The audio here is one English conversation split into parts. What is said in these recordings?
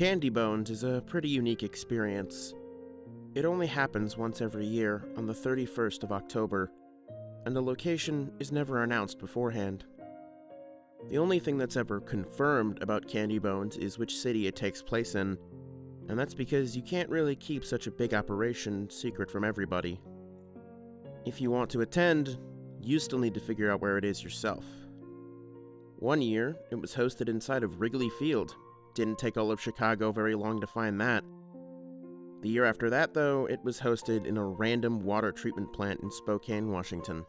Candybones is a pretty unique experience. It only happens once every year on the 31st of October, and the location is never announced beforehand. The only thing that's ever confirmed about Candybones is which city it takes place in, and that's because you can't really keep such a big operation secret from everybody. If you want to attend, you still need to figure out where it is yourself. One year, it was hosted inside of Wrigley Field. Didn't take all of Chicago very long to find that. The year after that, though, it was hosted in a random water treatment plant in Spokane, Washington.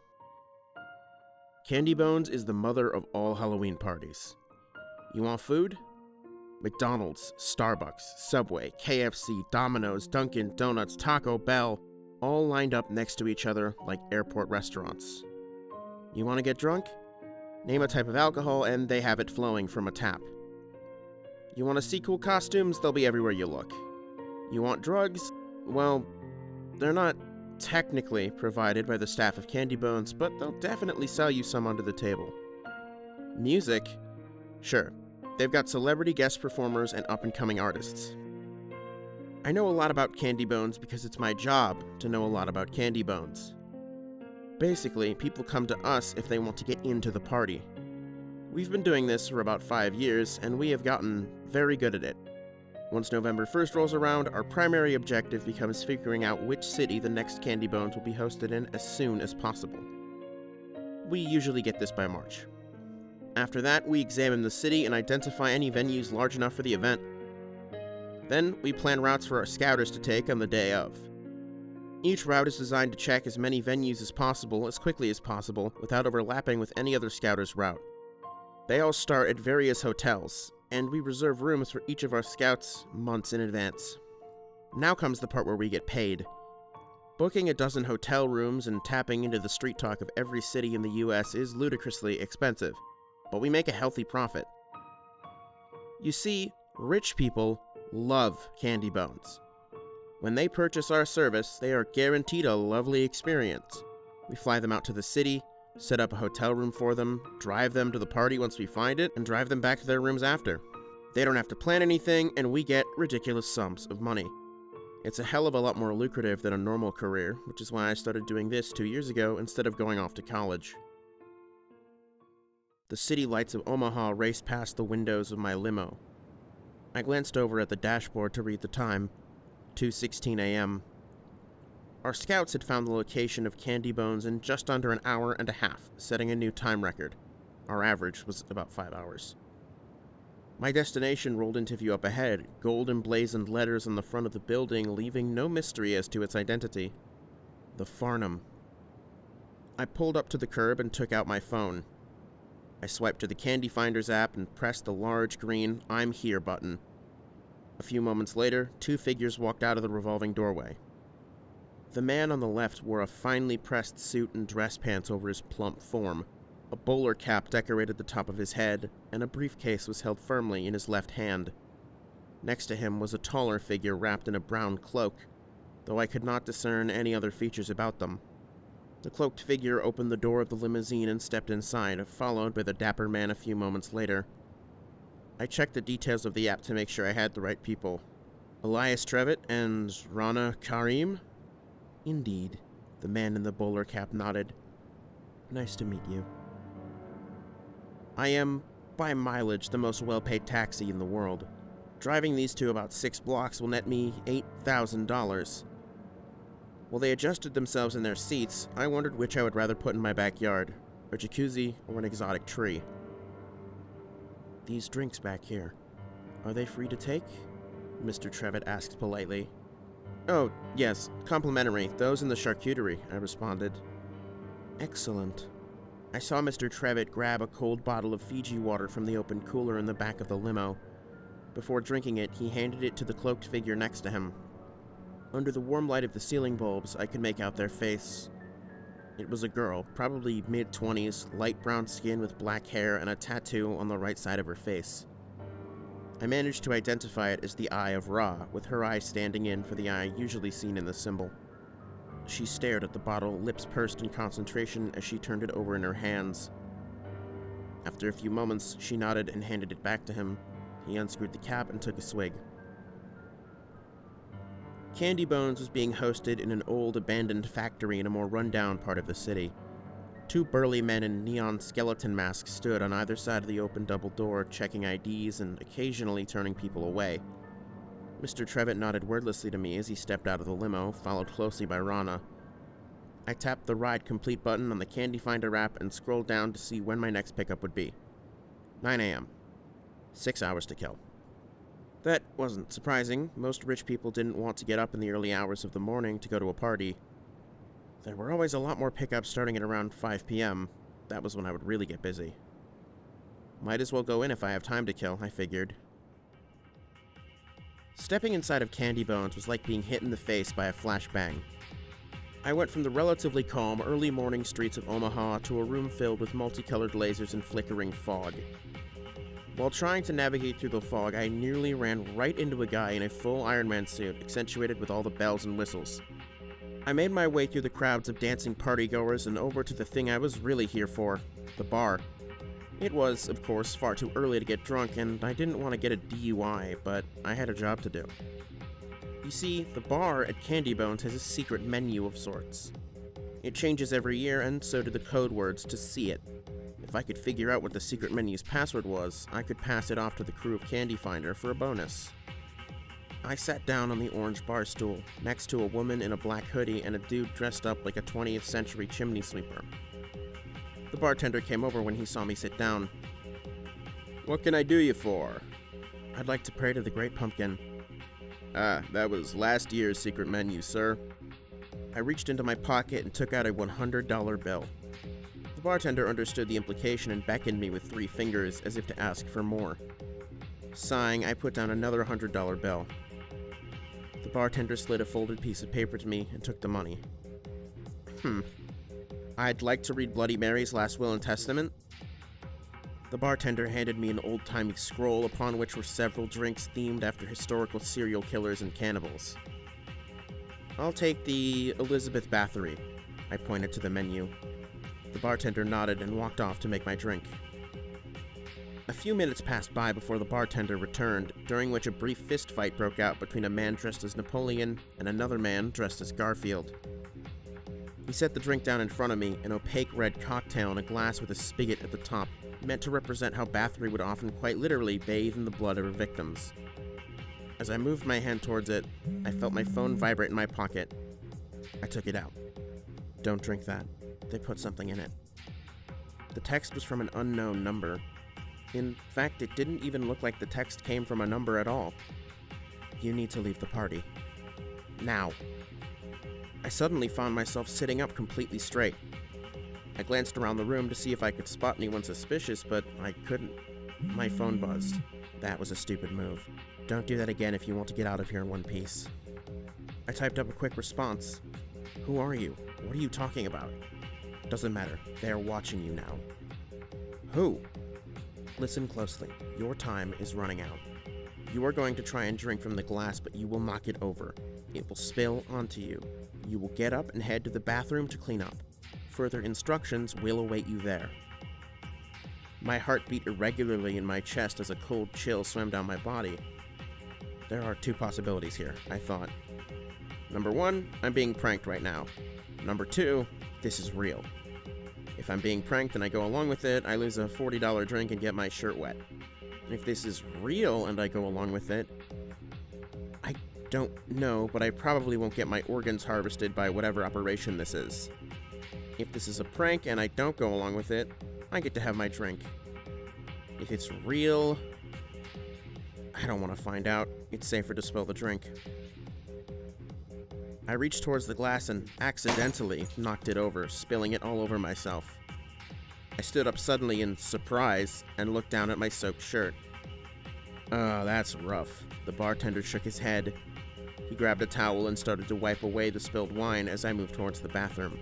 Candybones is the mother of all Halloween parties. You want food? McDonald's, Starbucks, Subway, KFC, Domino's, Dunkin' Donuts, Taco Bell, all lined up next to each other like airport restaurants. You want to get drunk? Name a type of alcohol and they have it flowing from a tap. You want to see cool costumes? They'll be everywhere you look. You want drugs? Well, they're not technically provided by the staff of Candybones, but they'll definitely sell you some under the table. Music? Sure. They've got celebrity guest performers and up-and-coming artists. I know a lot about Candybones because it's my job to know a lot about Candybones. Basically, people come to us if they want to get into the party. We've been doing this for about 5 years, and we have gotten very good at it. Once November 1st rolls around, our primary objective becomes figuring out which city the next Candybones will be hosted in as soon as possible. We usually get this by March. After that, we examine the city and identify any venues large enough for the event. Then, we plan routes for our scouters to take on the day of. Each route is designed to check as many venues as possible, as quickly as possible, without overlapping with any other scouter's route. They all start at various hotels, and we reserve rooms for each of our scouts months in advance. Now comes the part where we get paid. Booking a dozen hotel rooms and tapping into the street talk of every city in the US is ludicrously expensive, but we make a healthy profit. You see, rich people love Candybones. When they purchase our service, they are guaranteed a lovely experience. We fly them out to the city, set up a hotel room for them, drive them to the party once we find it, and drive them back to their rooms after. They don't have to plan anything, and we get ridiculous sums of money. It's a hell of a lot more lucrative than a normal career, which is why I started doing this 2 years ago instead of going off to college. The city lights of Omaha race past the windows of my limo. I glanced over at the dashboard to read the time, 2:16 a.m. Our scouts had found the location of Candybones in just under an hour and a half, setting a new time record. Our average was about 5 hours. My destination rolled into view up ahead, gold emblazoned letters on the front of the building, leaving no mystery as to its identity. The Farnham. I pulled up to the curb and took out my phone. I swiped to the CandyFinders app and pressed the large green "I'm Here" button. A few moments later, 2 figures walked out of the revolving doorway. The man on the left wore a finely pressed suit and dress pants over his plump form. A bowler cap decorated the top of his head, and a briefcase was held firmly in his left hand. Next to him was a taller figure wrapped in a brown cloak, though I could not discern any other features about them. The cloaked figure opened the door of the limousine and stepped inside, followed by the dapper man a few moments later. I checked the details of the app to make sure I had the right people. Elias Trevitt and Rana Karim? Indeed, the man in the bowler cap nodded. Nice to meet you. I am, by mileage, the most well-paid taxi in the world. Driving these 2 about 6 blocks will net me $8,000. While they adjusted themselves in their seats, I wondered which I would rather put in my backyard, a jacuzzi or an exotic tree. These drinks back here, are they free to take? Mr. Trevitt asked politely. Oh, yes, complimentary. Those in the charcuterie, I responded. Excellent. I saw Mr. Trevitt grab a cold bottle of Fiji water from the open cooler in the back of the limo. Before drinking it, he handed it to the cloaked figure next to him. Under the warm light of the ceiling bulbs, I could make out their face. It was a girl, probably mid-20s, light brown skin with black hair and a tattoo on the right side of her face. I managed to identify it as the Eye of Ra, with her eye standing in for the eye usually seen in the symbol. She stared at the bottle, lips pursed in concentration as she turned it over in her hands. After a few moments, she nodded and handed it back to him. He unscrewed the cap and took a swig. Candybones was being hosted in an old abandoned factory in a more rundown part of the city. Two burly men in neon skeleton masks stood on either side of the open double door, checking IDs and occasionally turning people away. Mr. Trevitt nodded wordlessly to me as he stepped out of the limo, followed closely by Rana. I tapped the Ride Complete button on the CandyFinder app and scrolled down to see when my next pickup would be. 9 a.m. 6 hours to kill. That wasn't surprising. Most rich people didn't want to get up in the early hours of the morning to go to a party. There were always a lot more pickups starting at around 5 p.m. That was when I would really get busy. Might as well go in if I have time to kill, I figured. Stepping inside of Candybones was like being hit in the face by a flashbang. I went from the relatively calm, early morning streets of Omaha to a room filled with multicolored lasers and flickering fog. While trying to navigate through the fog, I nearly ran right into a guy in a full Iron Man suit, accentuated with all the bells and whistles. I made my way through the crowds of dancing partygoers and over to the thing I was really here for, the bar. It was, of course, far too early to get drunk, and I didn't want to get a DUI, but I had a job to do. You see, the bar at Candybones has a secret menu of sorts. It changes every year, and so do the code words to see it. If I could figure out what the secret menu's password was, I could pass it off to the crew of CandyFinder for a bonus. I sat down on the orange bar stool, next to a woman in a black hoodie and a dude dressed up like a 20th century chimney sweeper. The bartender came over when he saw me sit down. "What can I do you for?" "I'd like to pray to the Great Pumpkin." "Ah, that was last year's secret menu, sir." I reached into my pocket and took out a $100 bill. The bartender understood the implication and beckoned me with 3 fingers as if to ask for more. Sighing, I put down another $100 bill. The bartender slid a folded piece of paper to me and took the money. "I'd like to read Bloody Mary's last will and testament." The bartender handed me an old-timey scroll upon which were several drinks themed after historical serial killers and cannibals. "I'll take the Elizabeth Bathory." I pointed to the menu. The bartender nodded and walked off to make my drink. A few minutes passed by before the bartender returned, during which a brief fistfight broke out between a man dressed as Napoleon and another man dressed as Garfield. He set the drink down in front of me, an opaque red cocktail in a glass with a spigot at the top, meant to represent how Bathory would often quite literally bathe in the blood of her victims. As I moved my hand towards it, I felt my phone vibrate in my pocket. I took it out. "Don't drink that. They put something in it." The text was from an unknown number. In fact, it didn't even look like the text came from a number at all. "You need to leave the party. Now." I suddenly found myself sitting up completely straight. I glanced around the room to see if I could spot anyone suspicious, but I couldn't. My phone buzzed. That was a stupid move. Don't do that again if you want to get out of here in one piece. I typed up a quick response. "Who are you? What are you talking about?" "Doesn't matter. They are watching you now." "Who?" "Listen closely. Your time is running out. You are going to try and drink from the glass, but you will knock it over. It will spill onto you. You will get up and head to the bathroom to clean up. Further instructions will await you there." My heart beat irregularly in my chest as a cold chill swam down my body. There are 2 possibilities here, I thought. Number 1, I'm being pranked right now. Number 2, this is real. If I'm being pranked and I go along with it, I lose a $40 drink and get my shirt wet. If this is real and I go along with it, I don't know, but I probably won't get my organs harvested by whatever operation this is. If this is a prank and I don't go along with it, I get to have my drink. If it's real, I don't want to find out. It's safer to spill the drink. I reached towards the glass and accidentally knocked it over, spilling it all over myself. I stood up suddenly in surprise and looked down at my soaked shirt. "Oh, that's rough." The bartender shook his head. He grabbed a towel and started to wipe away the spilled wine as I moved towards the bathroom.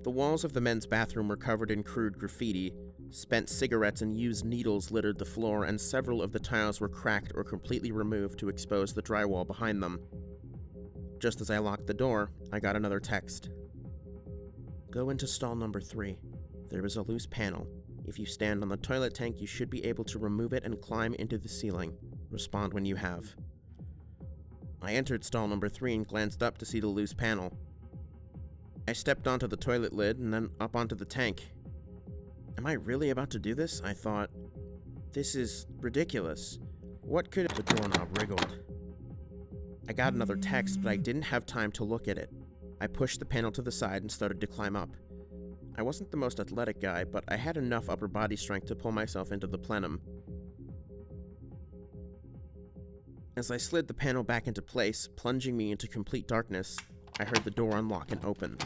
The walls of the men's bathroom were covered in crude graffiti. Spent cigarettes and used needles littered the floor, and several of the tiles were cracked or completely removed to expose the drywall behind them. Just as I locked the door, I got another text. "Go into stall number 3. There is a loose panel. If you stand on the toilet tank, you should be able to remove it and climb into the ceiling. Respond when you have. I entered stall number 3 and glanced up to see the loose panel. I stepped onto the toilet lid and then up onto the tank. Am I really about to do this? I thought. This is ridiculous. What could— The doorknob wriggled. I got another text, but I didn't have time to look at it. I pushed the panel to the side and started to climb up. I wasn't the most athletic guy, but I had enough upper body strength to pull myself into the plenum. As I slid the panel back into place, plunging me into complete darkness, I heard the door unlock and open.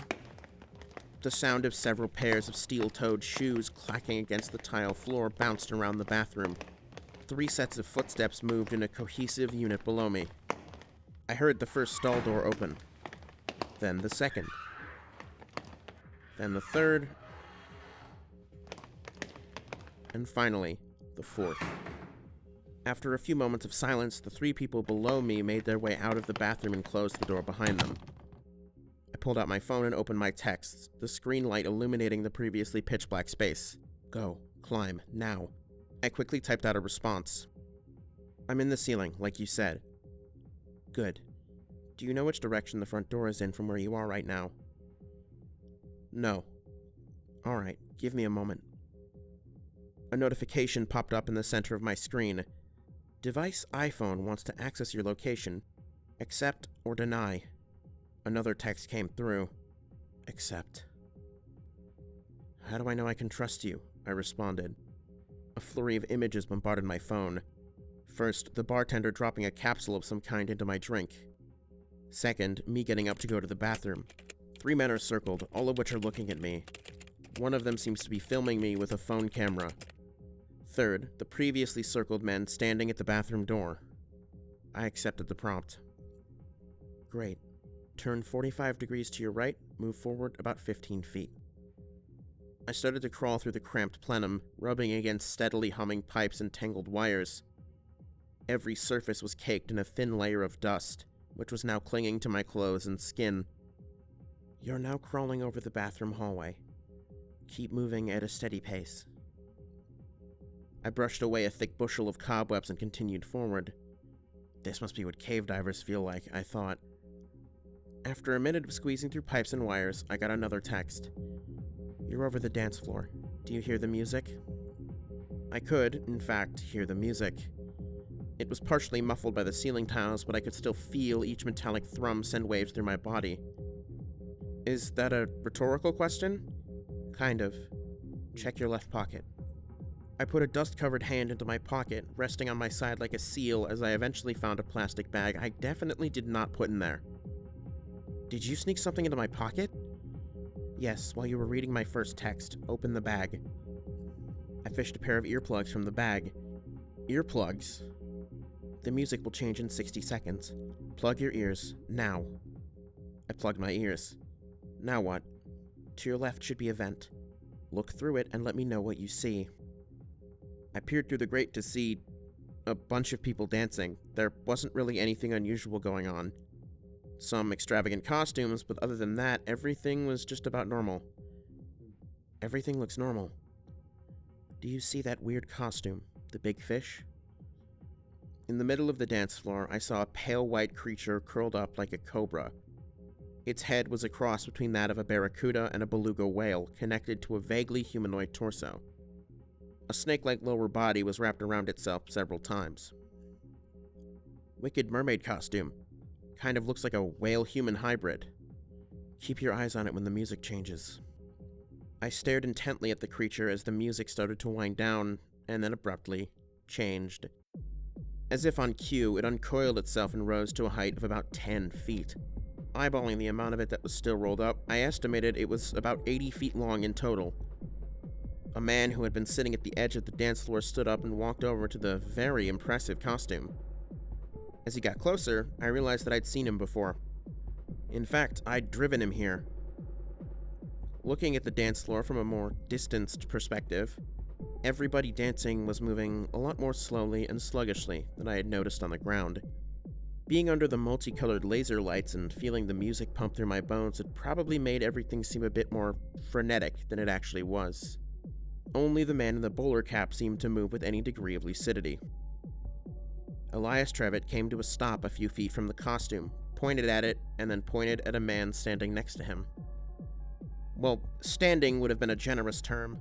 The sound of several pairs of steel-toed shoes clacking against the tile floor bounced around the bathroom. 3 sets of footsteps moved in a cohesive unit below me. I heard the first stall door open, then the second, then the third, and finally, the fourth. After a few moments of silence, the 3 people below me made their way out of the bathroom and closed the door behind them. I pulled out my phone and opened my texts, the screen light illuminating the previously pitch-black space. Go. Climb. Now. I quickly typed out a response. I'm in the ceiling, like you said. Good. Do you know which direction the front door is in from where you are right now? No. Alright, give me a moment. A notification popped up in the center of my screen. Device iPhone wants to access your location. Accept or deny. Another text came through. Accept. How do I know I can trust you? I responded. A flurry of images bombarded my phone. First, the bartender dropping a capsule of some kind into my drink. Second, me getting up to go to the bathroom. 3 men are circled, all of which are looking at me. One of them seems to be filming me with a phone camera. Third, the previously circled men standing at the bathroom door. I accepted the prompt. Great. Turn 45 degrees to your right, move forward about 15 feet. I started to crawl through the cramped plenum, rubbing against steadily humming pipes and tangled wires. Every surface was caked in a thin layer of dust, which was now clinging to my clothes and skin. You're now crawling over the bathroom hallway. Keep moving at a steady pace. I brushed away a thick bushel of cobwebs and continued forward. This must be what cave divers feel like, I thought. After a minute of squeezing through pipes and wires, I got another text. You're over the dance floor. Do you hear the music? I could, in fact, hear the music. It was partially muffled by the ceiling tiles, but I could still feel each metallic thrum send waves through my body. Is that a rhetorical question? Kind of. Check your left pocket. I put a dust-covered hand into my pocket, resting on my side like a seal as I eventually found a plastic bag I definitely did not put in there. Did you sneak something into my pocket? Yes, while you were reading my first text. Open the bag. I fished a pair of earplugs from the bag. Earplugs? The music will change in 60 seconds. Plug your ears, now. I plugged my ears. Now what? To your left should be a vent. Look through it and let me know what you see. I peered through the grate to see a bunch of people dancing. There wasn't really anything unusual going on. Some extravagant costumes, but other than that, everything was just about normal. Everything looks normal. Do you see that weird costume, the big fish? In the middle of the dance floor, I saw a pale white creature curled up like a cobra. Its head was a cross between that of a barracuda and a beluga whale, connected to a vaguely humanoid torso. A snake-like lower body was wrapped around itself several times. Wicked mermaid costume. Kind of looks like a whale-human hybrid. Keep your eyes on it when the music changes. I stared intently at the creature as the music started to wind down, and then abruptly changed. As if on cue, it uncoiled itself and rose to a height of about 10 feet. Eyeballing the amount of it that was still rolled up, I estimated it was about 80 feet long in total. A man who had been sitting at the edge of the dance floor stood up and walked over to the very impressive costume. As he got closer, I realized that I'd seen him before. In fact, I'd driven him here. Looking at the dance floor from a more distanced perspective, everybody dancing was moving a lot more slowly and sluggishly than I had noticed on the ground. Being under the multicolored laser lights and feeling the music pump through my bones had probably made everything seem a bit more frenetic than it actually was. Only the man in the bowler cap seemed to move with any degree of lucidity. Elias Trevitt came to a stop a few feet from the costume, pointed at it, and then pointed at a man standing next to him. Well, standing would have been a generous term.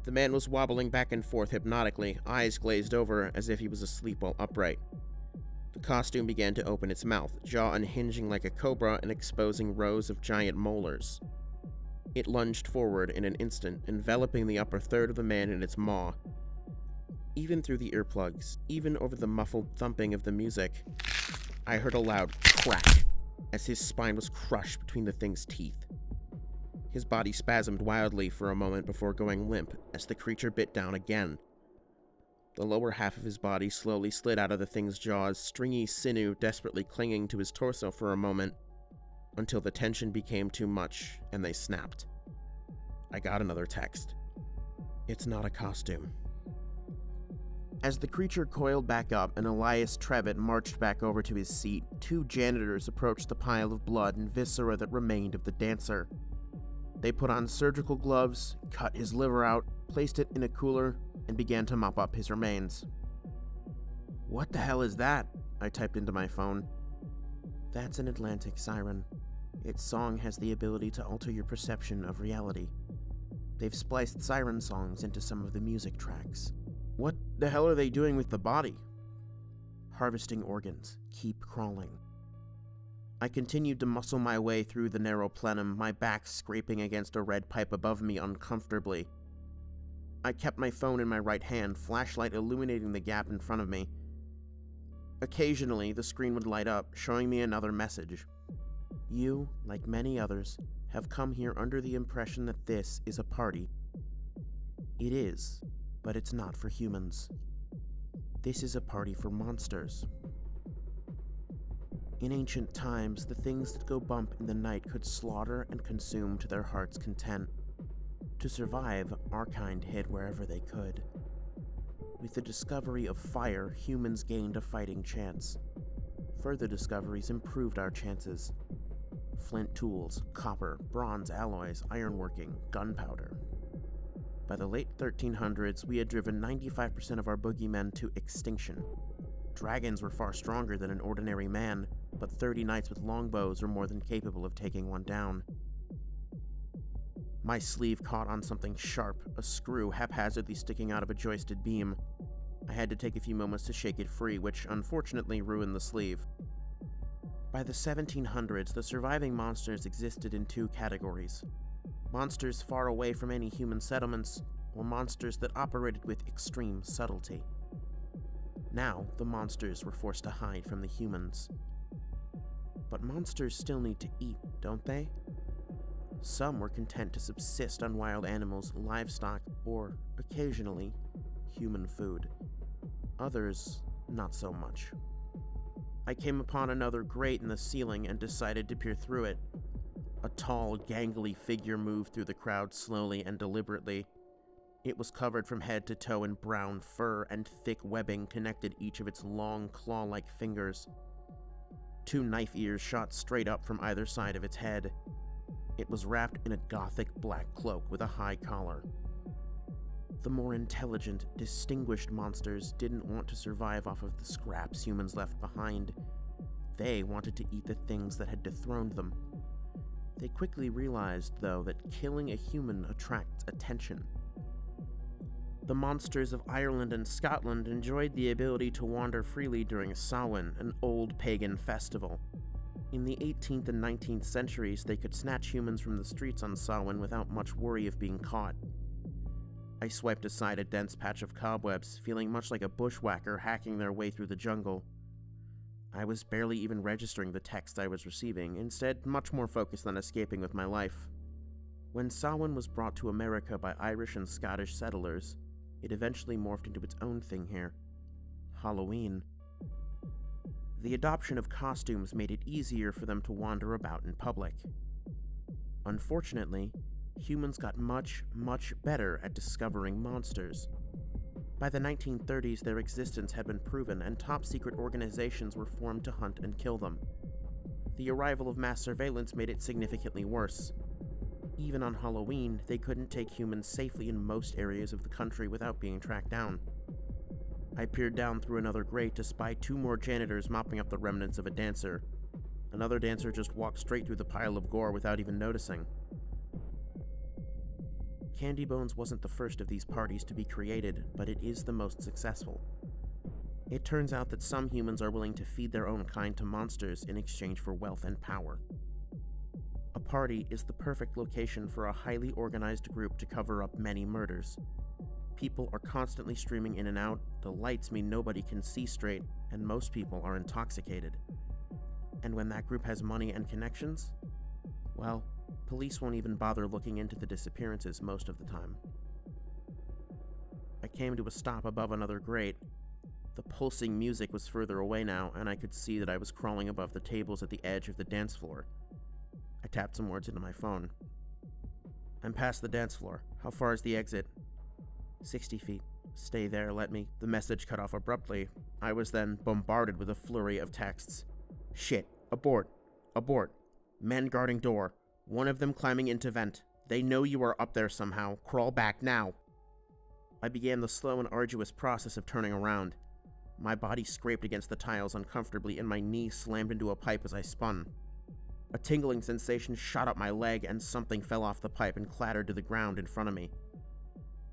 The man was wobbling back and forth hypnotically, eyes glazed over as if he was asleep while upright. The costume began to open its mouth, jaw unhinging like a cobra and exposing rows of giant molars. It lunged forward in an instant, enveloping the upper third of the man in its maw. Even through the earplugs, even over the muffled thumping of the music, I heard a loud crack as his spine was crushed between the thing's teeth. His body spasmed wildly for a moment before going limp as the creature bit down again. The lower half of his body slowly slid out of the thing's jaws, stringy sinew desperately clinging to his torso for a moment, until the tension became too much and they snapped. I got another text. It's not a costume. As the creature coiled back up and Elias Trevitt marched back over to his seat, two janitors approached the pile of blood and viscera that remained of the dancer. They put on surgical gloves, cut his liver out, placed it in a cooler, and began to mop up his remains. "What the hell is that?" I typed into my phone. "That's an Atlantic siren. Its song has the ability to alter your perception of reality. They've spliced siren songs into some of the music tracks." "What the hell are they doing with the body?" "Harvesting organs. Keep crawling." I continued to muscle my way through the narrow plenum, my back scraping against a red pipe above me uncomfortably. I kept my phone in my right hand, flashlight illuminating the gap in front of me. Occasionally, the screen would light up, showing me another message. "You, like many others, have come here under the impression that this is a party. It is, but it's not for humans. This is a party for monsters. In ancient times, the things that go bump in the night could slaughter and consume to their heart's content. To survive, our kind hid wherever they could. With the discovery of fire, humans gained a fighting chance. Further discoveries improved our chances. Flint tools, copper, bronze alloys, ironworking, gunpowder. By the late 1300s, we had driven 95% of our boogeymen to extinction. Dragons were far stronger than an ordinary man, but 30 knights with longbows were more than capable of taking one down. My sleeve caught on something sharp, a screw haphazardly sticking out of a joisted beam. I had to take a few moments to shake it free, which unfortunately ruined the sleeve. By the 1700s, the surviving monsters existed in two categories. Monsters far away from any human settlements, or monsters that operated with extreme subtlety. Now, the monsters were forced to hide from the humans. But monsters still need to eat, don't they? Some were content to subsist on wild animals, livestock, or, occasionally, human food. Others, not so much. I came upon another grate in the ceiling and decided to peer through it. A tall, gangly figure moved through the crowd slowly and deliberately. It was covered from head to toe in brown fur, and thick webbing connected each of its long, claw-like fingers. Two knife ears shot straight up from either side of its head. It was wrapped in a gothic black cloak with a high collar. The more intelligent, distinguished monsters didn't want to survive off of the scraps humans left behind. They wanted to eat the things that had dethroned them. They quickly realized, though, that killing a human attracts attention. The monsters of Ireland and Scotland enjoyed the ability to wander freely during Samhain, an old pagan festival. In the 18th and 19th centuries, they could snatch humans from the streets on Samhain without much worry of being caught. I swiped aside a dense patch of cobwebs, feeling much like a bushwhacker hacking their way through the jungle. I was barely even registering the text I was receiving, instead much more focused on escaping with my life. When Samhain was brought to America by Irish and Scottish settlers, it eventually morphed into its own thing here: Halloween. The adoption of costumes made it easier for them to wander about in public. Unfortunately, humans got much, much better at discovering monsters. By the 1930s, their existence had been proven, and top-secret organizations were formed to hunt and kill them. The arrival of mass surveillance made it significantly worse. Even on Halloween, they couldn't take humans safely in most areas of the country without being tracked down. I peered down through another grate to spy 2 more janitors mopping up the remnants of a dancer. Another dancer just walked straight through the pile of gore without even noticing. Candybones wasn't the first of these parties to be created, but it is the most successful. It turns out that some humans are willing to feed their own kind to monsters in exchange for wealth and power. A party is the perfect location for a highly organized group to cover up many murders. People are constantly streaming in and out, the lights mean nobody can see straight, and most people are intoxicated. And when that group has money and connections, well, police won't even bother looking into the disappearances most of the time. I came to a stop above another grate. The pulsing music was further away now, and I could see that I was crawling above the tables at the edge of the dance floor. I tapped some words into my phone. I'm past the dance floor. How far is the exit? 60 feet. Stay there, let me. The message cut off abruptly. I was then bombarded with a flurry of texts. Shit. Abort. Abort. Men guarding door. One of them climbing into vent. They know you are up there somehow. Crawl back now. I began the slow and arduous process of turning around. My body scraped against the tiles uncomfortably and my knee slammed into a pipe as I spun. A tingling sensation shot up my leg and something fell off the pipe and clattered to the ground in front of me.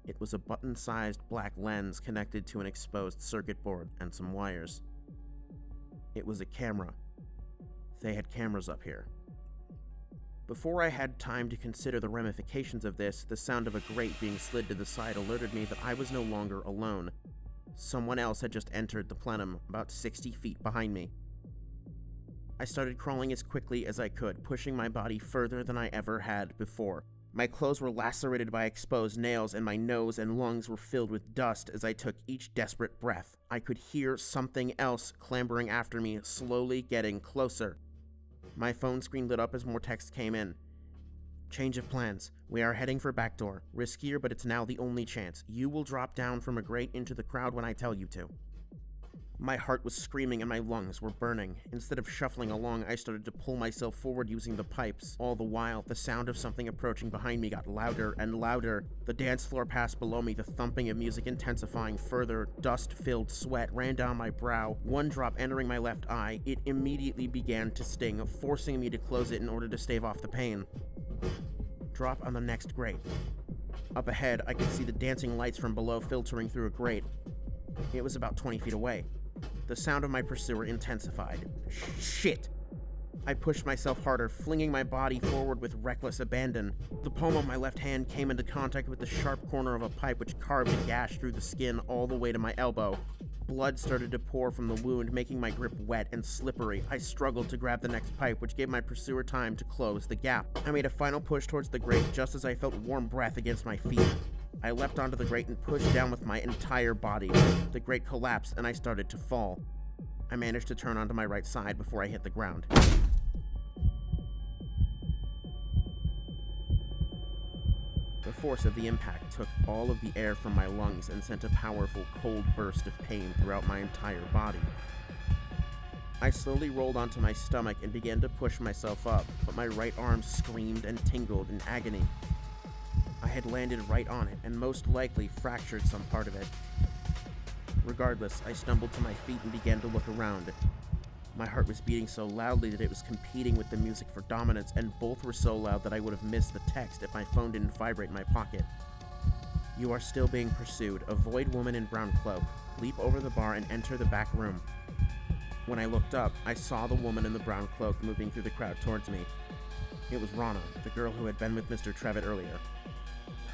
It was a button-sized black lens connected to an exposed circuit board and some wires. It was a camera. They had cameras up here. Before I had time to consider the ramifications of this, the sound of a grate being slid to the side alerted me that I was no longer alone. Someone else had just entered the plenum, about 60 feet behind me. I started crawling as quickly as I could, pushing my body further than I ever had before. My clothes were lacerated by exposed nails, and my nose and lungs were filled with dust as I took each desperate breath. I could hear something else clambering after me, slowly getting closer. My phone screen lit up as more text came in. Change of plans. We are heading for back door. Riskier, but it's now the only chance. You will drop down from a grate into the crowd when I tell you to. My heart was screaming and my lungs were burning. Instead of shuffling along, I started to pull myself forward using the pipes. All the while, the sound of something approaching behind me got louder and louder. The dance floor passed below me, the thumping of music intensifying further. Dust-filled sweat ran down my brow, one drop entering my left eye. It immediately began to sting, forcing me to close it in order to stave off the pain. Drop on the next grate. Up ahead, I could see the dancing lights from below filtering through a grate. It was about 20 feet away. The sound of my pursuer intensified. Shit! I pushed myself harder, flinging my body forward with reckless abandon. The palm of my left hand came into contact with the sharp corner of a pipe which carved a gash through the skin all the way to my elbow. Blood started to pour from the wound, making my grip wet and slippery. I struggled to grab the next pipe, which gave my pursuer time to close the gap. I made a final push towards the grate just as I felt warm breath against my feet. I leapt onto the grate and pushed down with my entire body. The grate collapsed and I started to fall. I managed to turn onto my right side before I hit the ground. The force of the impact took all of the air from my lungs and sent a powerful, cold burst of pain throughout my entire body. I slowly rolled onto my stomach and began to push myself up, but my right arm screamed and tingled in agony. I had landed right on it and most likely fractured some part of it. Regardless, I stumbled to my feet and began to look around. My heart was beating so loudly that it was competing with the music for dominance, and both were so loud that I would have missed the text if my phone didn't vibrate in my pocket. You are still being pursued. Avoid woman in brown cloak. Leap over the bar and enter the back room. When I looked up, I saw the woman in the brown cloak moving through the crowd towards me. It was Rana, the girl who had been with Mr. Trevitt earlier.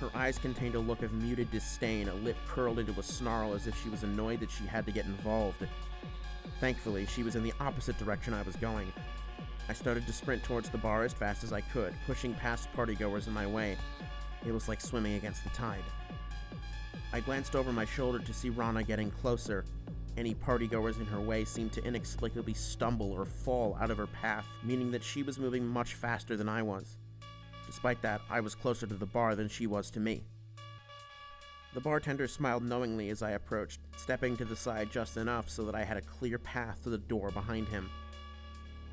Her eyes contained a look of muted disdain, a lip curled into a snarl as if she was annoyed that she had to get involved. Thankfully, she was in the opposite direction I was going. I started to sprint towards the bar as fast as I could, pushing past partygoers in my way. It was like swimming against the tide. I glanced over my shoulder to see Rana getting closer. Any partygoers in her way seemed to inexplicably stumble or fall out of her path, meaning that she was moving much faster than I was. Despite that, I was closer to the bar than she was to me. The bartender smiled knowingly as I approached, stepping to the side just enough so that I had a clear path to the door behind him.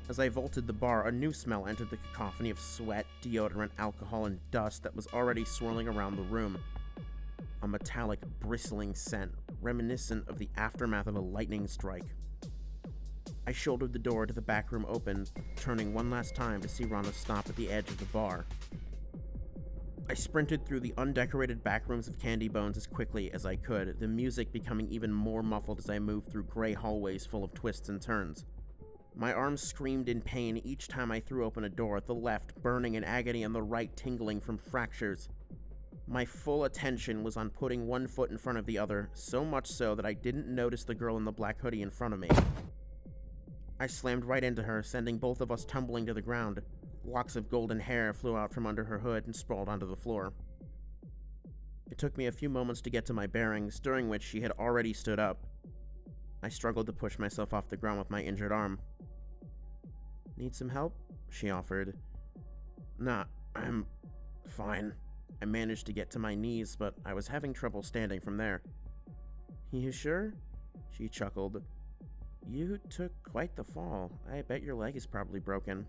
As I vaulted the bar, a new smell entered the cacophony of sweat, deodorant, alcohol, and dust that was already swirling around the room. A metallic, bristling scent, reminiscent of the aftermath of a lightning strike. I shouldered the door to the back room open, turning one last time to see Rana stop at the edge of the bar. I sprinted through the undecorated back rooms of Candybones as quickly as I could, the music becoming even more muffled as I moved through gray hallways full of twists and turns. My arms screamed in pain each time I threw open a door, the left burning in agony and the right tingling from fractures. My full attention was on putting one foot in front of the other, so much so that I didn't notice the girl in the black hoodie in front of me. I slammed right into her, sending both of us tumbling to the ground. Locks of golden hair flew out from under her hood and sprawled onto the floor. It took me a few moments to get to my bearings, during which she had already stood up. I struggled to push myself off the ground with my injured arm. "Need some help?" she offered. "Nah, I'm fine." I managed to get to my knees, but I was having trouble standing from there. "You sure?" She chuckled. "You took quite the fall. I bet your leg is probably broken."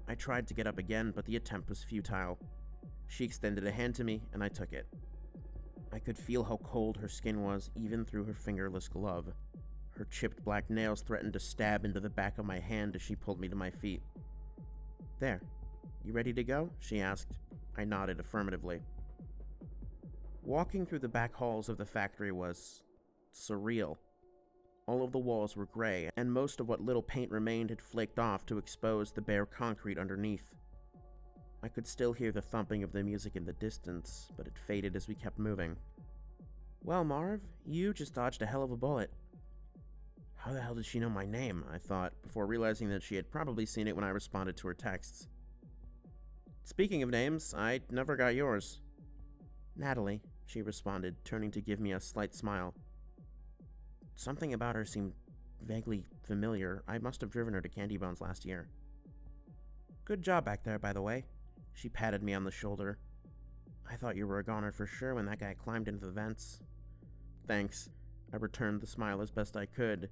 I tried to get up again, but the attempt was futile. She extended a hand to me, and I took it. I could feel how cold her skin was, even through her fingerless glove. Her chipped black nails threatened to stab into the back of my hand as she pulled me to my feet. "There. You ready to go?" she asked. I nodded affirmatively. Walking through the back halls of the factory was surreal. All of the walls were gray, and most of what little paint remained had flaked off to expose the bare concrete underneath. I could still hear the thumping of the music in the distance, but it faded as we kept moving. "Well, Marv, you just dodged a hell of a bullet." How the hell did she know my name, I thought, before realizing that she had probably seen it when I responded to her texts. "Speaking of names, I never got yours." "Natalie," she responded, turning to give me a slight smile. Something about her seemed vaguely familiar. I must have driven her to Candybones last year. "Good job back there, by the way." She patted me on the shoulder. "I thought you were a goner for sure when that guy climbed into the vents." "Thanks." I returned the smile as best I could,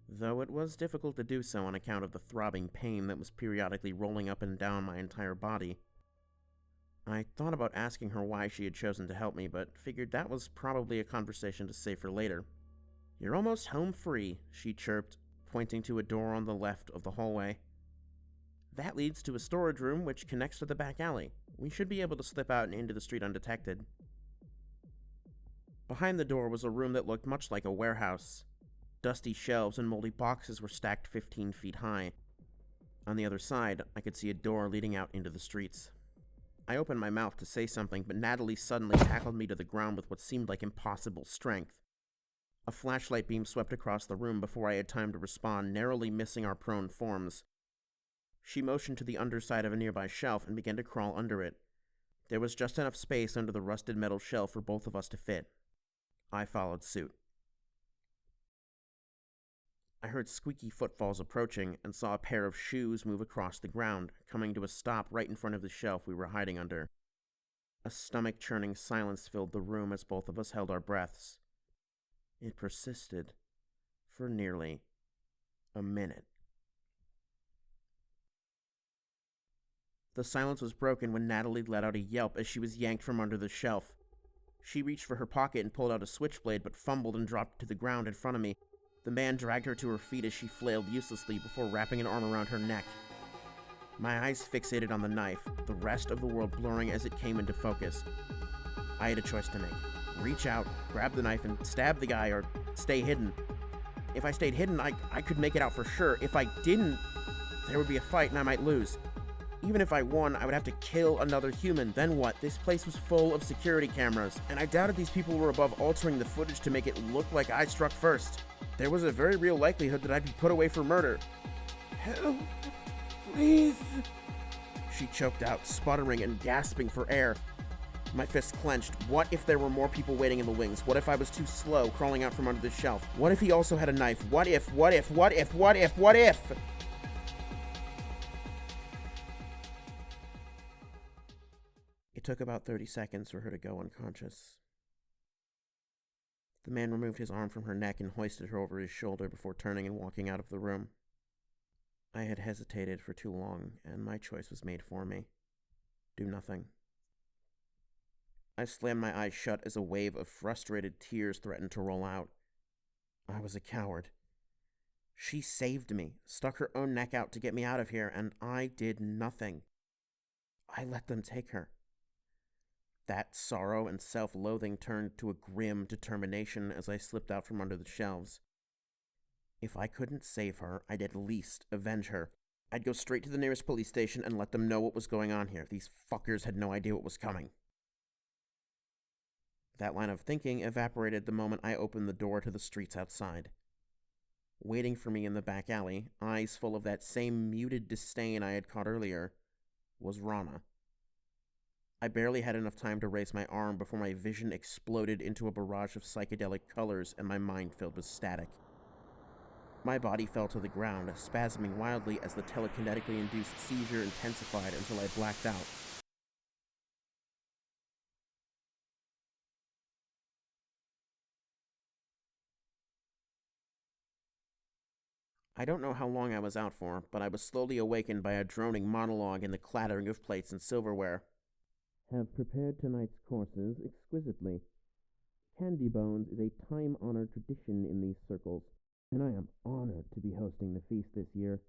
though it was difficult to do so on account of the throbbing pain that was periodically rolling up and down my entire body. I thought about asking her why she had chosen to help me, but figured that was probably a conversation to save for later. "You're almost home free," she chirped, pointing to a door on the left of the hallway. "That leads to a storage room which connects to the back alley. We should be able to slip out and into the street undetected." Behind the door was a room that looked much like a warehouse. Dusty shelves and moldy boxes were stacked 15 feet high. On the other side, I could see a door leading out into the streets. I opened my mouth to say something, but Natalie suddenly tackled me to the ground with what seemed like impossible strength. A flashlight beam swept across the room before I had time to respond, narrowly missing our prone forms. She motioned to the underside of a nearby shelf and began to crawl under it. There was just enough space under the rusted metal shelf for both of us to fit. I followed suit. I heard squeaky footfalls approaching and saw a pair of shoes move across the ground, coming to a stop right in front of the shelf we were hiding under. A stomach-churning silence filled the room as both of us held our breaths. It persisted for nearly a minute. The silence was broken when Natalie let out a yelp as she was yanked from under the shelf. She reached for her pocket and pulled out a switchblade, but fumbled and dropped to the ground in front of me. The man dragged her to her feet as she flailed uselessly before wrapping an arm around her neck. My eyes fixated on the knife, the rest of the world blurring as it came into focus. I had a choice to make. Reach out, grab the knife, and stab the guy, or stay hidden. If I stayed hidden, I could make it out for sure. If I didn't, there would be a fight and I might lose. Even if I won, I would have to kill another human. Then what? This place was full of security cameras, and I doubted these people were above altering the footage to make it look like I struck first. There was a very real likelihood that I'd be put away for murder. "Help, please," she choked out, sputtering and gasping for air. My fist clenched. What if there were more people waiting in the wings? What if I was too slow, crawling out from under the shelf? What if he also had a knife? What if? It took about 30 seconds for her to go unconscious. The man removed his arm from her neck and hoisted her over his shoulder before turning and walking out of the room. I had hesitated for too long, and my choice was made for me. Do nothing. I slammed my eyes shut as a wave of frustrated tears threatened to roll out. I was a coward. She saved me, stuck her own neck out to get me out of here, and I did nothing. I let them take her. That sorrow and self-loathing turned to a grim determination as I slipped out from under the shelves. If I couldn't save her, I'd at least avenge her. I'd go straight to the nearest police station and let them know what was going on here. These fuckers had no idea what was coming. That line of thinking evaporated the moment I opened the door to the streets outside. Waiting for me in the back alley, eyes full of that same muted disdain I had caught earlier, was Rana. I barely had enough time to raise my arm before my vision exploded into a barrage of psychedelic colors and my mind filled with static. My body fell to the ground, spasming wildly as the telekinetically induced seizure intensified until I blacked out. I don't know how long I was out for, but I was slowly awakened by a droning monologue and the clattering of plates and silverware. Have prepared tonight's courses exquisitely. Candybones is a time-honored tradition in these circles, and I am honored to be hosting the feast this year.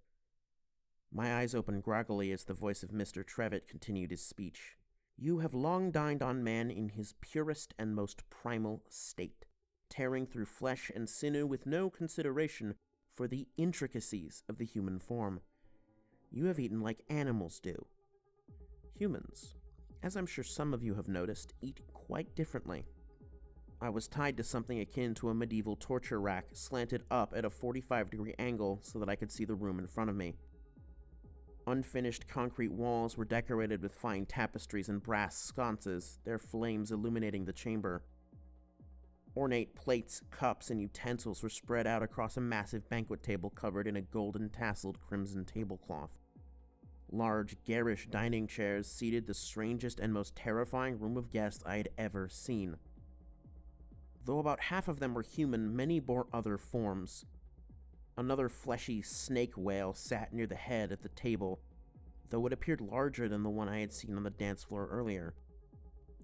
My eyes opened groggily as the voice of Mr. Trevitt continued his speech. You have long dined on man in his purest and most primal state, tearing through flesh and sinew with no consideration for the intricacies of the human form. You have eaten like animals do. Humans, as I'm sure some of you have noticed, eat quite differently. I was tied to something akin to a medieval torture rack, slanted up at a 45-degree angle so that I could see the room in front of me. Unfinished concrete walls were decorated with fine tapestries and brass sconces, their flames illuminating the chamber. Ornate plates, cups, and utensils were spread out across a massive banquet table covered in a golden tasseled crimson tablecloth. Large, garish dining chairs seated the strangest and most terrifying room of guests I had ever seen. Though about half of them were human, many bore other forms. Another fleshy snake whale sat near the head at the table, though it appeared larger than the one I had seen on the dance floor earlier.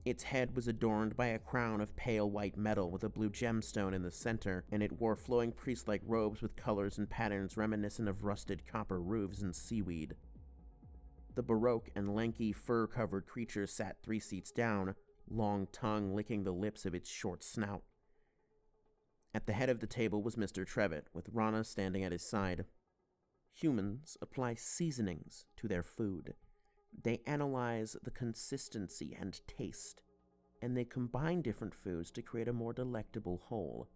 Its head was adorned by a crown of pale white metal with a blue gemstone in the center, and it wore flowing priest-like robes with colors and patterns reminiscent of rusted copper roofs and seaweed. The baroque and lanky fur-covered creature sat 3 seats down, long tongue licking the lips of its short snout. At the head of the table was Mr. Trevitt, with Rana standing at his side. Humans apply seasonings to their food. They analyze the consistency and taste, and they combine different foods to create a more delectable whole.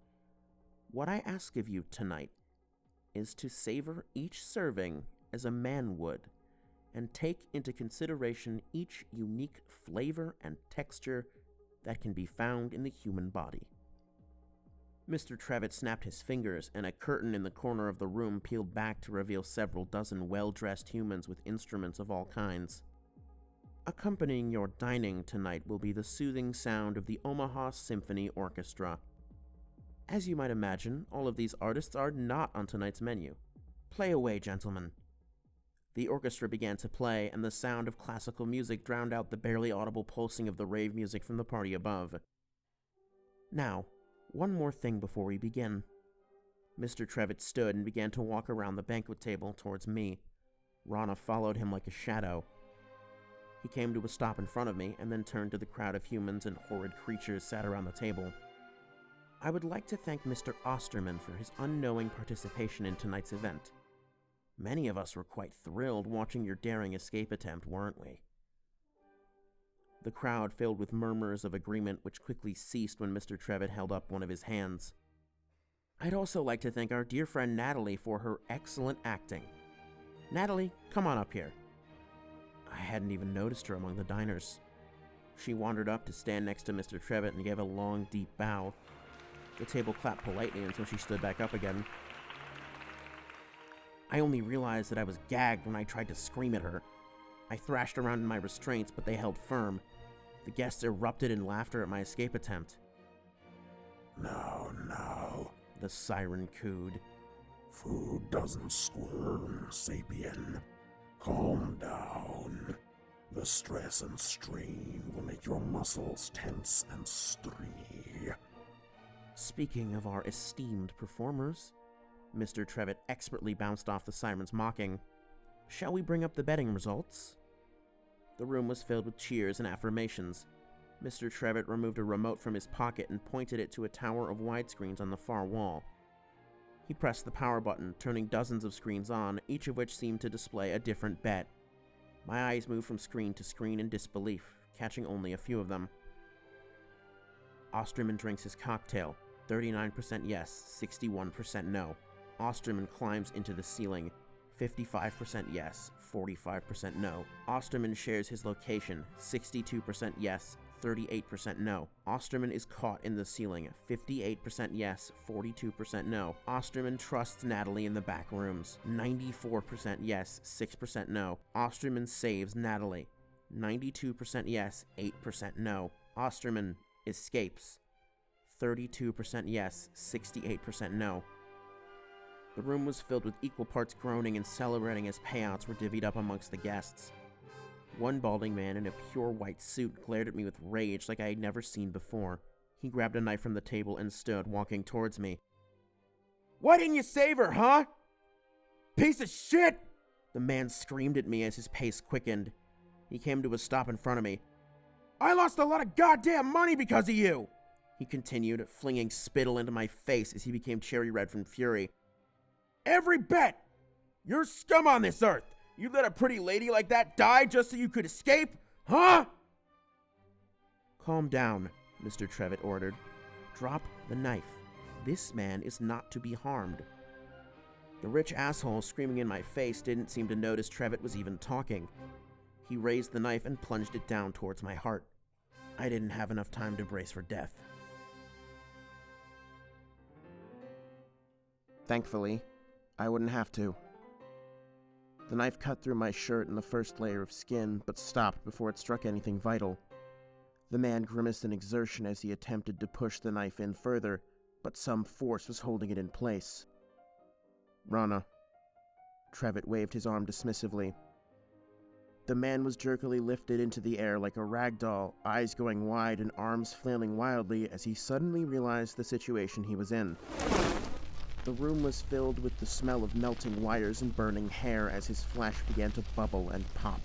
What I ask of you tonight is to savor each serving as a man would, and take into consideration each unique flavor and texture that can be found in the human body. Mr. Trevitt snapped his fingers, and a curtain in the corner of the room peeled back to reveal several dozen well-dressed humans with instruments of all kinds. Accompanying your dining tonight will be the soothing sound of the Omaha Symphony Orchestra. As you might imagine, all of these artists are not on tonight's menu. Play away, gentlemen. The orchestra began to play, and the sound of classical music drowned out the barely audible pulsing of the rave music from the party above. Now, one more thing before we begin. Mr. Trevitt stood and began to walk around the banquet table towards me. Rana followed him like a shadow. He came to a stop in front of me, and then turned to the crowd of humans and horrid creatures sat around the table. I would like to thank Mr. Osterman for his unknowing participation in tonight's event. Many of us were quite thrilled watching your daring escape attempt, weren't we? The crowd filled with murmurs of agreement, which quickly ceased when Mr. Trevitt held up one of his hands. I'd also like to thank our dear friend Natalie for her excellent acting. Natalie, come on up here. I hadn't even noticed her among the diners. She wandered up to stand next to Mr. Trevitt and gave a long, deep bow. The table clapped politely until she stood back up again. I only realized that I was gagged when I tried to scream at her. I thrashed around in my restraints, but they held firm. The guests erupted in laughter at my escape attempt. Now, the siren cooed. Food doesn't squirm, sapien. Calm down. The The stress and strain will make your muscles tense and stringy. Speaking of our esteemed performers, Mr. Trevitt expertly bounced off the siren's mocking. Shall we bring up the betting results? The room was filled with cheers and affirmations. Mr. Trevitt removed a remote from his pocket and pointed it to a tower of widescreens on the far wall. He pressed the power button, turning dozens of screens on, each of which seemed to display a different bet. My eyes moved from screen to screen in disbelief, catching only a few of them. Osterman drinks his cocktail. 39% yes, 61% no. Osterman climbs into the ceiling. 55% yes, 45% no. Osterman shares his location. 62% yes, 38% no. Osterman is caught in the ceiling. 58% yes, 42% no. Osterman trusts Natalie in the back rooms. 94% yes, 6% no. Osterman saves Natalie. 92% yes, 8% no. Osterman escapes. 32% yes, 68% no. The room was filled with equal parts groaning and celebrating as payouts were divvied up amongst the guests. One balding man in a pure white suit glared at me with rage like I had never seen before. He grabbed a knife from the table and stood, walking towards me. "Why didn't you save her, huh? Piece of shit!" The man screamed at me as his pace quickened. He came to a stop in front of me. "I lost a lot of goddamn money because of you!" He continued, flinging spittle into my face as he became cherry red from fury. "Every bet! You're scum on this earth! You let a pretty lady like that die just so you could escape? Huh?" "Calm down," Mr. Trevitt ordered. "Drop the knife. This man is not to be harmed." The rich asshole screaming in my face didn't seem to notice Trevitt was even talking. He raised the knife and plunged it down towards my heart. I didn't have enough time to brace for death. Thankfully, I wouldn't have to. The knife cut through my shirt and the first layer of skin, but stopped before it struck anything vital. The man grimaced in exertion as he attempted to push the knife in further, but some force was holding it in place. "Rana." Trevitt waved his arm dismissively. The man was jerkily lifted into the air like a rag doll, eyes going wide and arms flailing wildly as he suddenly realized the situation he was in. The room was filled with the smell of melting wires and burning hair as his flesh began to bubble and pop.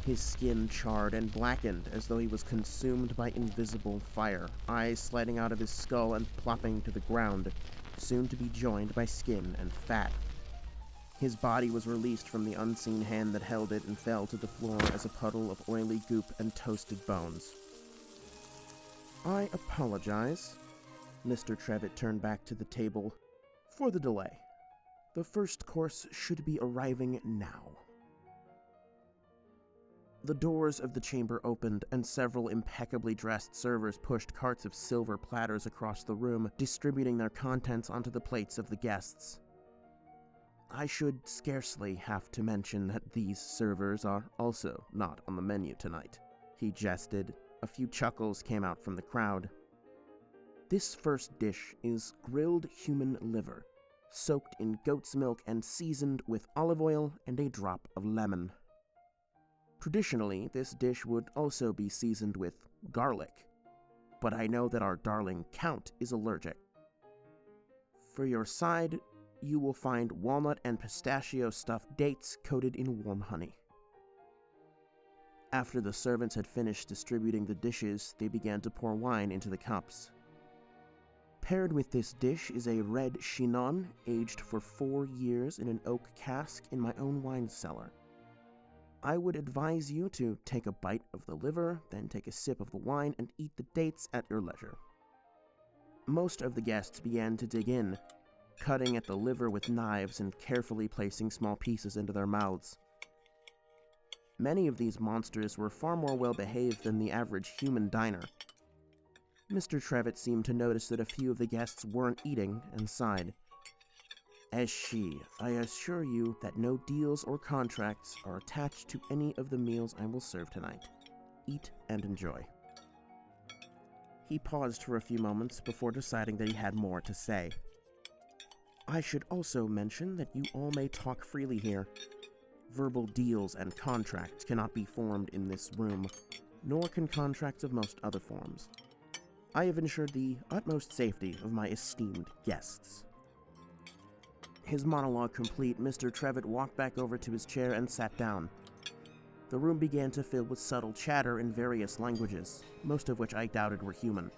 His skin charred and blackened as though he was consumed by invisible fire, eyes sliding out of his skull and plopping to the ground, soon to be joined by skin and fat. His body was released from the unseen hand that held it and fell to the floor as a puddle of oily goop and toasted bones. "I apologize." Mr. Trevitt turned back to the table. "For the delay. The first course should be arriving now." The doors of the chamber opened, and several impeccably dressed servers pushed carts of silver platters across the room, distributing their contents onto the plates of the guests. I should scarcely have to mention that these servers are also not on the menu tonight. He jested. A few chuckles came out from the crowd. This first dish is grilled human liver, soaked in goat's milk and seasoned with olive oil and a drop of lemon. Traditionally, this dish would also be seasoned with garlic, but I know that our darling Count is allergic. For your side, you will find walnut and pistachio stuffed dates coated in warm honey. After the servants had finished distributing the dishes, they began to pour wine into the cups. Paired with this dish is a red Chinon, aged for 4 years in an oak cask in my own wine cellar. I would advise you to take a bite of the liver, then take a sip of the wine, and eat the dates at your leisure. Most of the guests began to dig in, cutting at the liver with knives and carefully placing small pieces into their mouths. Many of these monsters were far more well-behaved than the average human diner. Mr. Trevitt seemed to notice that a few of the guests weren't eating and sighed. I assure you that no deals or contracts are attached to any of the meals I will serve tonight. Eat and enjoy." He paused for a few moments before deciding that he had more to say. "I should also mention that you all may talk freely here. Verbal deals and contracts cannot be formed in this room, nor can contracts of most other forms. I have ensured the utmost safety of my esteemed guests." His monologue complete, Mr. Trevitt walked back over to his chair and sat down. The room began to fill with subtle chatter in various languages, most of which I doubted were human.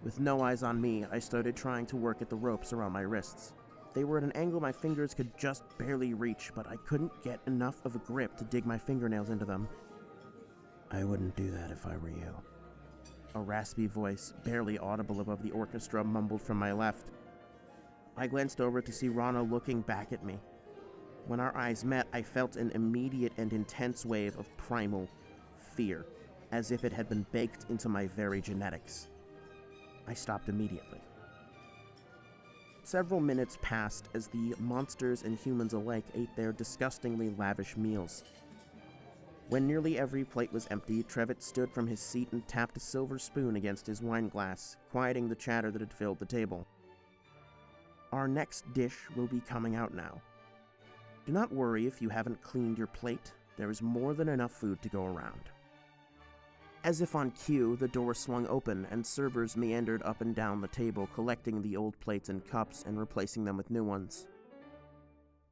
With no eyes on me, I started trying to work at the ropes around my wrists. They were at an angle my fingers could just barely reach, but I couldn't get enough of a grip to dig my fingernails into them. "I wouldn't do that if I were you." A raspy voice, barely audible above the orchestra, mumbled from my left. I glanced over to see Rana looking back at me. When our eyes met, I felt an immediate and intense wave of primal fear, as if it had been baked into my very genetics. I stopped immediately. Several minutes passed as the monsters and humans alike ate their disgustingly lavish meals. When nearly every plate was empty, Trevitt stood from his seat and tapped a silver spoon against his wine glass, quieting the chatter that had filled the table. "Our next dish will be coming out now. Do not worry if you haven't cleaned your plate. There is more than enough food to go around." As if on cue, the door swung open and servers meandered up and down the table, collecting the old plates and cups and replacing them with new ones.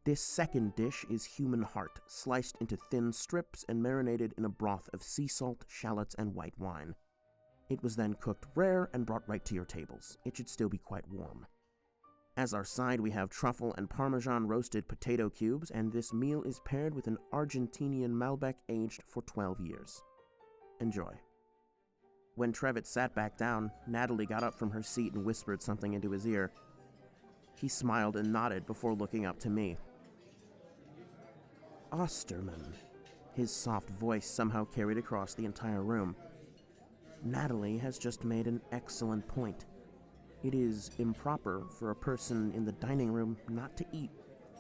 This second dish is human heart, sliced into thin strips and marinated in a broth of sea salt, shallots, and white wine. It was then cooked rare and brought right to your tables. It should still be quite warm. As our side, we have truffle and Parmesan roasted potato cubes, and this meal is paired with an Argentinian Malbec aged for 12 years. Enjoy. When Trevitt sat back down, Natalie got up from her seat and whispered something into his ear. He smiled and nodded before looking up to me. "Osterman." His soft voice somehow carried across the entire room. "Natalie has just made an excellent point. It is improper for a person in the dining room not to eat,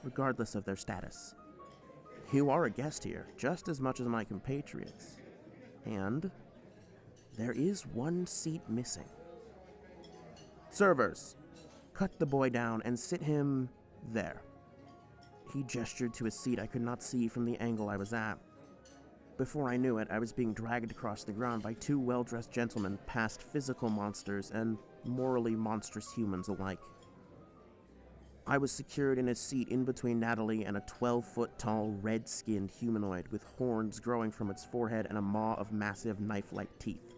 regardless of their status. You are a guest here, just as much as my compatriots. And there is one seat missing. Servers, cut the boy down and sit him there." He gestured to a seat I could not see from the angle I was at. Before I knew it, I was being dragged across the ground by two well-dressed gentlemen past physical monsters and morally monstrous humans alike. I was secured in a seat in between Natalie and a 12-foot-tall, red-skinned humanoid with horns growing from its forehead and a maw of massive knife-like teeth.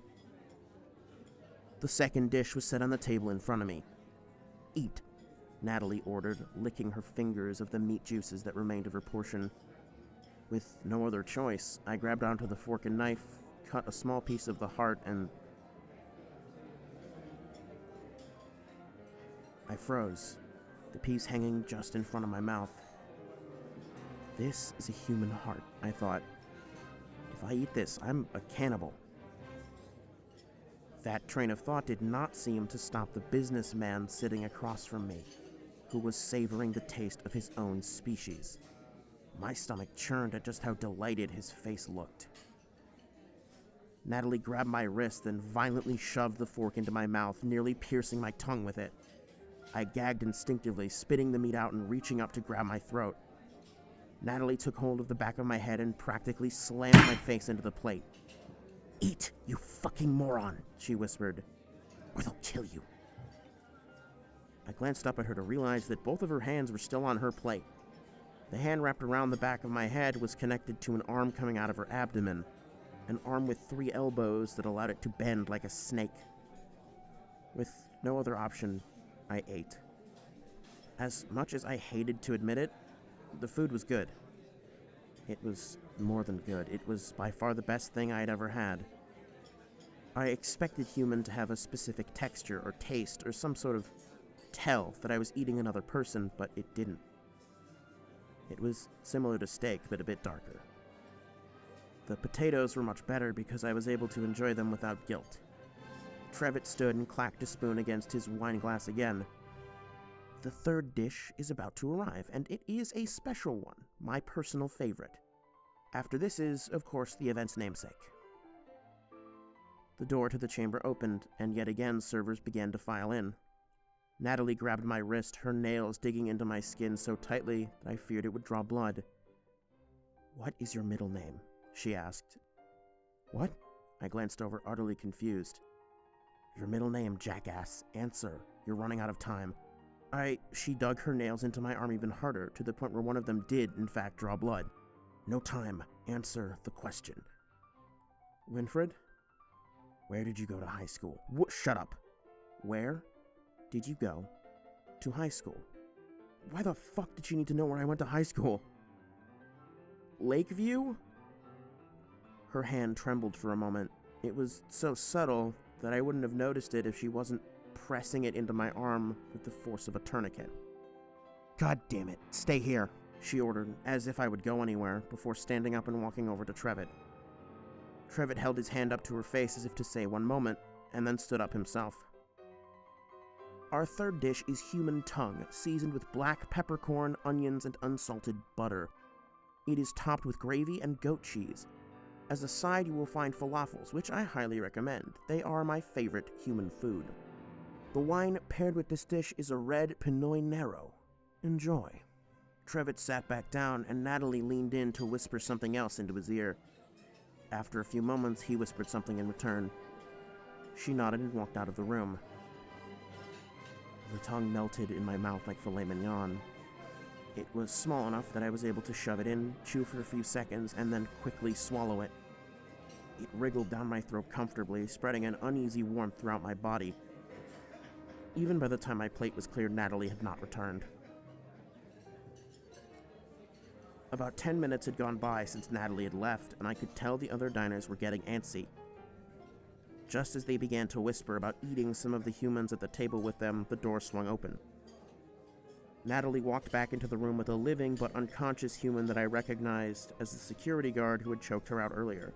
The second dish was set on the table in front of me. "Eat," Natalie ordered, licking her fingers of the meat juices that remained of her portion. With no other choice, I grabbed onto the fork and knife, cut a small piece of the heart, and I froze, the piece hanging just in front of my mouth. This is a human heart, I thought. If I eat this, I'm a cannibal. That train of thought did not seem to stop the businessman sitting across from me, who was savoring the taste of his own species. My stomach churned at just how delighted his face looked. Natalie grabbed my wrist and violently shoved the fork into my mouth, nearly piercing my tongue with it. I gagged instinctively, spitting the meat out and reaching up to grab my throat. Natalie took hold of the back of my head and practically slammed my face into the plate. "Eat, you fucking moron," she whispered, "or they'll kill you." I glanced up at her to realize that both of her hands were still on her plate. The hand wrapped around the back of my head was connected to an arm coming out of her abdomen, an arm with 3 elbows that allowed it to bend like a snake. With no other option, I ate. As much as I hated to admit it, the food was good. It was more than good. It was by far the best thing I had ever had. I expected human to have a specific texture or taste or some sort of tell that I was eating another person, but it didn't. It was similar to steak, but a bit darker. The potatoes were much better because I was able to enjoy them without guilt. Trevitt stood and clacked a spoon against his wine glass again. The third dish is about to arrive, and it is a special one, my personal favorite. After this is, of course, the event's namesake. The door to the chamber opened, and yet again servers began to file in. Natalie grabbed my wrist, her nails digging into my skin so tightly that I feared it would draw blood. "What is your middle name?" she asked. "What?" I glanced over, utterly confused. "Your middle name, jackass. Answer. You're running out of time." She dug her nails into my arm even harder, to the point where one of them did, in fact, draw blood. "No time. Answer the question." "Winfred? Where did you go to high school?" Shut up. "Where did you go to high school?" Why the fuck did she need to know where I went to high school? "Lakeview?" Her hand trembled for a moment. It was so subtle that I wouldn't have noticed it if she wasn't pressing it into my arm with the force of a tourniquet. "God damn it, stay here," she ordered, as if I would go anywhere, before standing up and walking over to Trevitt. Trevitt held his hand up to her face as if to say one moment, and then stood up himself. "Our third dish is human tongue, seasoned with black peppercorn, onions, and unsalted butter. It is topped with gravy and goat cheese. As a side, you will find falafels, which I highly recommend. They are my favorite human food. The wine paired with this dish is a red Pinot Nero. Enjoy." Trevitt sat back down, and Natalie leaned in to whisper something else into his ear. After a few moments, he whispered something in return. She nodded and walked out of the room. The tongue melted in my mouth like filet mignon. It was small enough that I was able to shove it in, chew for a few seconds, and then quickly swallow it. It wriggled down my throat comfortably, spreading an uneasy warmth throughout my body. Even by the time my plate was cleared, Natalie had not returned. About 10 minutes had gone by since Natalie had left, and I could tell the other diners were getting antsy. Just as they began to whisper about eating some of the humans at the table with them, the door swung open. Natalie walked back into the room with a living but unconscious human that I recognized as the security guard who had choked her out earlier.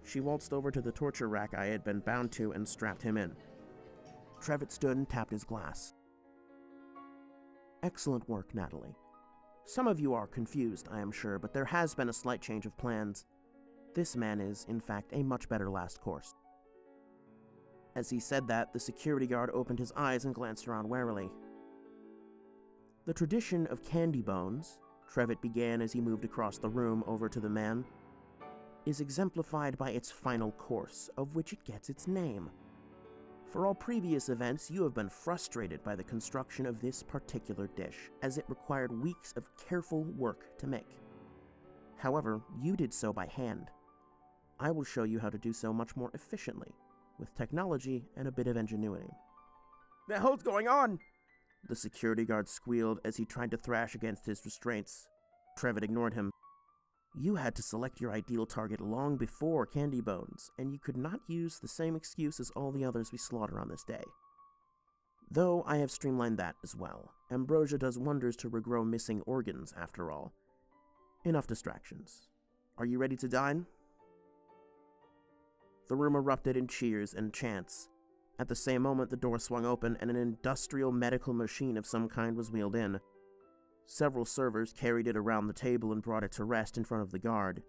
She waltzed over to the torture rack I had been bound to and strapped him in. Trevitt stood and tapped his glass. "Excellent work, Natalie. Some of you are confused, I am sure, but there has been a slight change of plans. This man is, in fact, a much better last course." As he said that, the security guard opened his eyes and glanced around warily. "The tradition of Candybones," Trevitt began as he moved across the room over to the man, "is exemplified by its final course, of which it gets its name. For all previous events, you have been frustrated by the construction of this particular dish, as it required weeks of careful work to make. However, you did so by hand. I will show you how to do so much more efficiently, with technology and a bit of ingenuity." "The hell's going on?" the security guard squealed as he tried to thrash against his restraints. Trevitt ignored him. "You had to select your ideal target long before Candybones, and you could not use the same excuse as all the others we slaughter on this day. Though I have streamlined that as well. Ambrosia does wonders to regrow missing organs, after all. Enough distractions. Are you ready to dine?" The room erupted in cheers and chants. At the same moment, the door swung open and an industrial medical machine of some kind was wheeled in. Several servers carried it around the table and brought it to rest in front of the guard.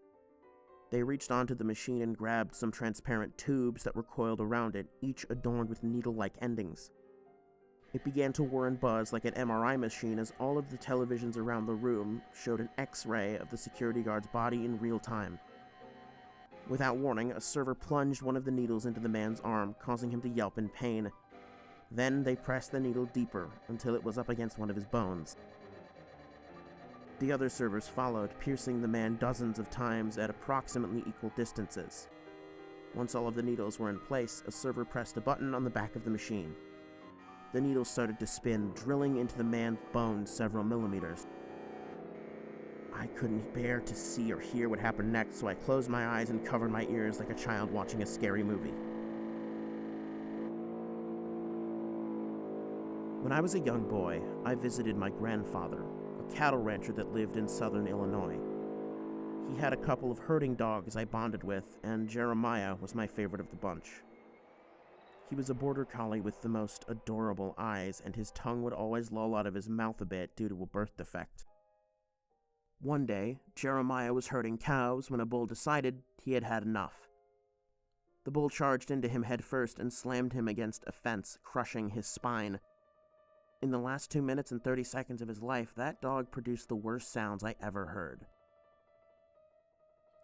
They reached onto the machine and grabbed some transparent tubes that were coiled around it, each adorned with needle-like endings. It began to whir and buzz like an MRI machine as all of the televisions around the room showed an X-ray of the security guard's body in real time. Without warning, a server plunged one of the needles into the man's arm, causing him to yelp in pain. Then they pressed the needle deeper until it was up against one of his bones. The other servers followed, piercing the man dozens of times at approximately equal distances. Once all of the needles were in place, a server pressed a button on the back of the machine. The needle started to spin, drilling into the man's bones several millimeters. I couldn't bear to see or hear what happened next, so I closed my eyes and covered my ears like a child watching a scary movie. When I was a young boy, I visited my grandfather, a cattle rancher that lived in southern Illinois. He had a couple of herding dogs I bonded with, and Jeremiah was my favorite of the bunch. He was a border collie with the most adorable eyes, and his tongue would always loll out of his mouth a bit due to a birth defect. One day, Jeremiah was herding cows when a bull decided he had had enough. The bull charged into him headfirst and slammed him against a fence, crushing his spine. In the last 2 minutes and 30 seconds of his life, that dog produced the worst sounds I ever heard.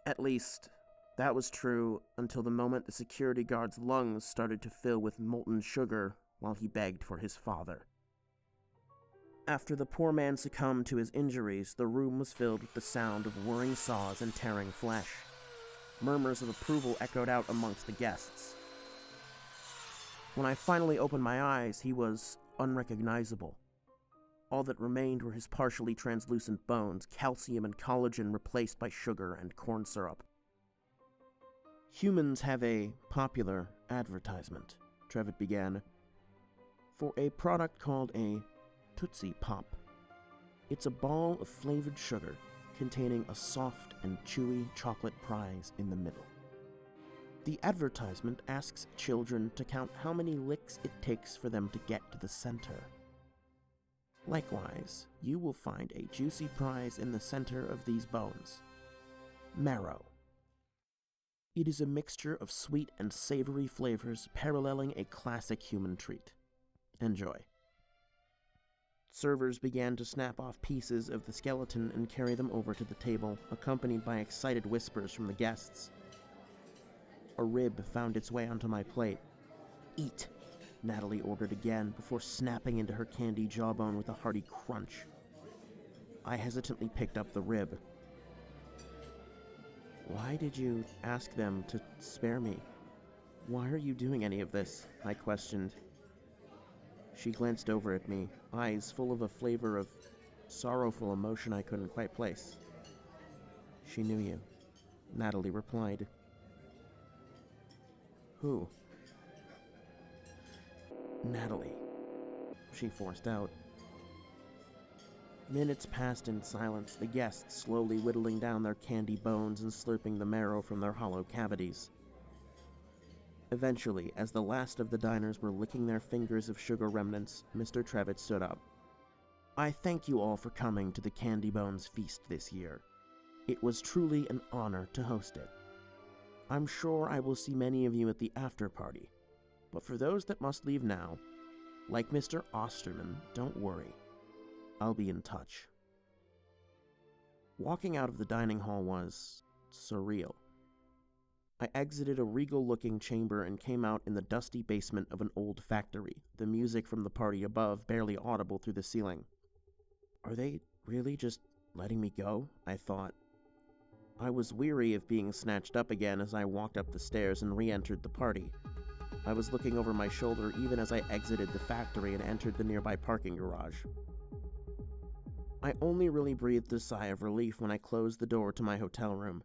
At least, that was true until the moment the security guard's lungs started to fill with molten sugar while he begged for his father. After the poor man succumbed to his injuries, the room was filled with the sound of whirring saws and tearing flesh. Murmurs of approval echoed out amongst the guests. When I finally opened my eyes, he was unrecognizable. All that remained were his partially translucent bones, calcium and collagen replaced by sugar and corn syrup. Humans have a popular advertisement, Trevitt began, for a product called a Tootsie Pop. It's a ball of flavored sugar containing a soft and chewy chocolate prize in the middle. The advertisement asks children to count how many licks it takes for them to get to the center. Likewise, you will find a juicy prize in the center of these bones. Marrow. It is a mixture of sweet and savory flavors paralleling a classic human treat. Enjoy. Servers began to snap off pieces of the skeleton and carry them over to the table, accompanied by excited whispers from the guests. A rib found its way onto my plate. Eat, Natalie ordered again before snapping into her candy jawbone with a hearty crunch. I hesitantly picked up the rib. Why did you ask them to spare me? Why are you doing any of this? I questioned. She glanced over at me, eyes full of a flavor of sorrowful emotion I couldn't quite place. She knew you, Natalie replied. Who? Natalie, she forced out. Minutes passed in silence, the guests slowly whittling down their candy bones and slurping the marrow from their hollow cavities. Eventually, as the last of the diners were licking their fingers of sugar remnants, Mr. Trevitt stood up. I thank you all for coming to the Candybones feast this year. It was truly an honor to host it. I'm sure I will see many of you at the after party, but for those that must leave now, like Mr. Osterman, don't worry. I'll be in touch. Walking out of the dining hall was surreal. I exited a regal-looking chamber and came out in the dusty basement of an old factory, the music from the party above barely audible through the ceiling. Are they really just letting me go? I thought. I was weary of being snatched up again as I walked up the stairs and re-entered the party. I was looking over my shoulder even as I exited the factory and entered the nearby parking garage. I only really breathed a sigh of relief when I closed the door to my hotel room.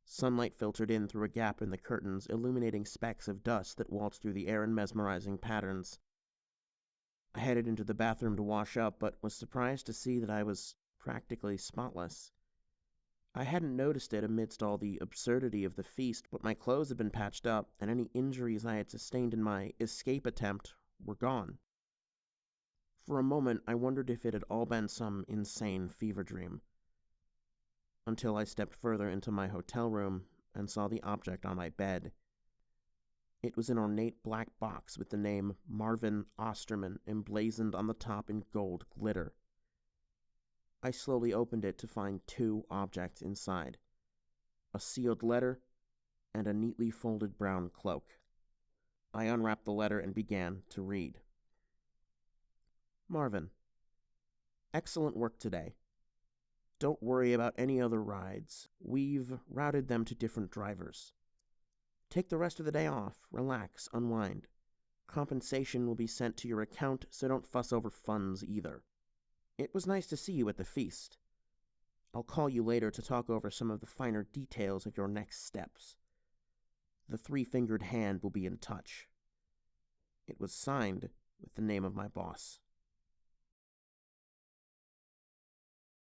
Sunlight filtered in through a gap in the curtains, illuminating specks of dust that waltzed through the air in mesmerizing patterns. I headed into the bathroom to wash up, but was surprised to see that I was practically spotless. I hadn't noticed it amidst all the absurdity of the feast, but my clothes had been patched up, and any injuries I had sustained in my escape attempt were gone. For a moment, I wondered if it had all been some insane fever dream, until I stepped further into my hotel room and saw the object on my bed. It was an ornate black box with the name Marvin Osterman emblazoned on the top in gold glitter. I slowly opened it to find two objects inside: a sealed letter and a neatly folded brown cloak. I unwrapped the letter and began to read. Marvin, excellent work today. Don't worry about any other rides. We've routed them to different drivers. Take the rest of the day off, relax, unwind. Compensation will be sent to your account, so don't fuss over funds either. It was nice to see you at the feast. I'll call you later to talk over some of the finer details of your next steps. The three-fingered hand will be in touch. It was signed with the name of my boss.